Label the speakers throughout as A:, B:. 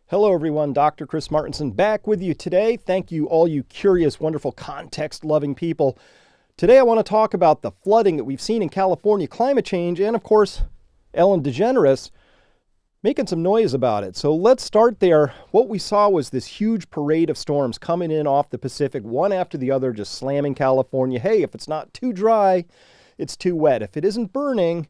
A: Hello everyone, Dr. Chris Martinson back with you today. Thank you all you curious, wonderful, context-loving people. Today I want to talk about the flooding that we've seen in California, climate change, and of course, Ellen DeGeneres making some noise about it. So let's start there. What we saw was this huge parade of storms coming in off the Pacific, one after the other, just slamming California. Hey, if it's not too dry, it's too wet. If it isn't burning,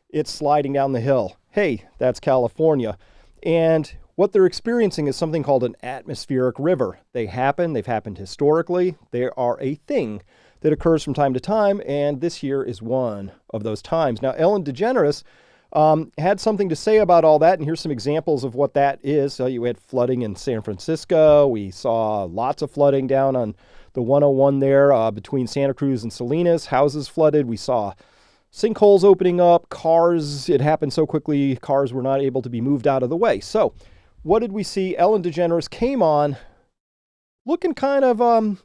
A: it's sliding down the hill. Hey, that's California. And what they're experiencing is something called an atmospheric river. They've happened historically. They are a thing that occurs from time to time, and this year is one of those times. Now, Ellen DeGeneres had something to say about all that, and here's some examples of what that is. So you had flooding in San Francisco. We saw lots of flooding down on the 101 there between Santa Cruz and Salinas. Houses flooded. We saw sinkholes opening up. Cars, it happened so quickly, cars were not able to be moved out of the way. So what did we see? Ellen DeGeneres came on looking kind of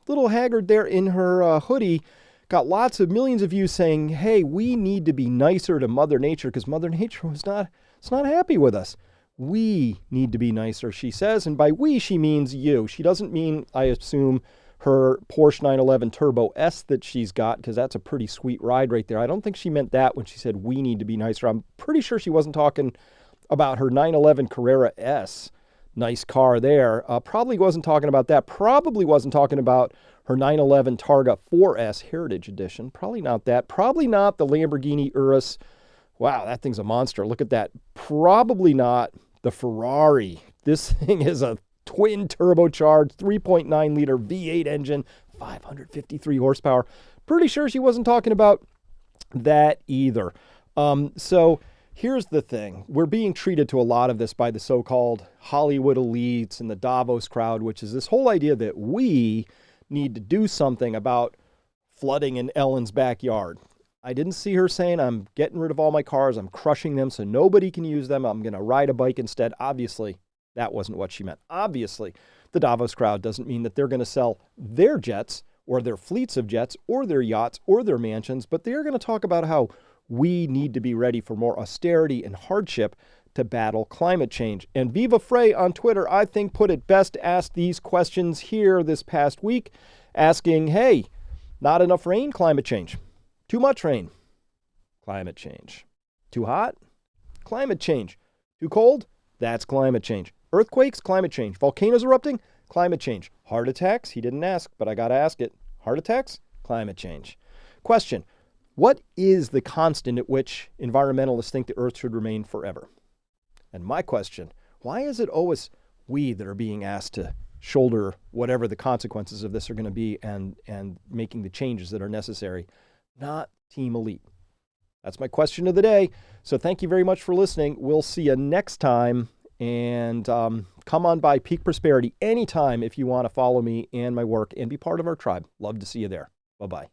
A: little haggard there in her hoodie. Got lots of millions of views saying, hey, we need to be nicer to Mother Nature because Mother Nature it's not happy with us. We need to be nicer, she says. And by we, she means you. She doesn't mean, I assume, her Porsche 911 Turbo S that she's got, because that's a pretty sweet ride right there. I don't think she meant that when she said we need to be nicer. I'm pretty sure she wasn't talking about her 911 Carrera S. Nice car there. Probably wasn't talking about that. Probably wasn't talking about her 911 Targa 4S Heritage Edition. Probably not that. Probably not the Lamborghini Urus. Wow, that thing's a monster. Look at that. Probably not the Ferrari. This thing is a twin turbocharged 3.9 liter V8 engine, 553 horsepower. Pretty sure she wasn't talking about that either. So here's the thing. We're being treated to a lot of this by the so-called Hollywood elites and the Davos crowd, which is this whole idea that we need to do something about flooding in Ellen's backyard. I didn't see her saying, I'm getting rid of all my cars, I'm crushing them so nobody can use them, I'm going to ride a bike instead. Obviously, that wasn't what she meant. Obviously, the Davos crowd doesn't mean that they're going to sell their jets or their fleets of jets or their yachts or their mansions, but they're going to talk about how we need to be ready for more austerity and hardship to battle climate change. And Viva Frey on Twitter, I think, put it best, asked these questions here this past week, asking, hey, not enough rain, climate change. Too much rain, climate change. Too hot, climate change. Too cold, that's climate change. Earthquakes, climate change. Volcanoes erupting, climate change. Heart attacks, he didn't ask, but I got to ask it. Heart attacks, climate change. Question. What is the constant at which environmentalists think the Earth should remain forever? And my question, why is it always we that are being asked to shoulder whatever the consequences of this are going to be and making the changes that are necessary, not Team Elite? That's my question of the day. So thank you very much for listening. We'll see you next time. And come on by Peak Prosperity anytime if you want to follow me and my work and be part of our tribe. Love to see you there. Bye-bye.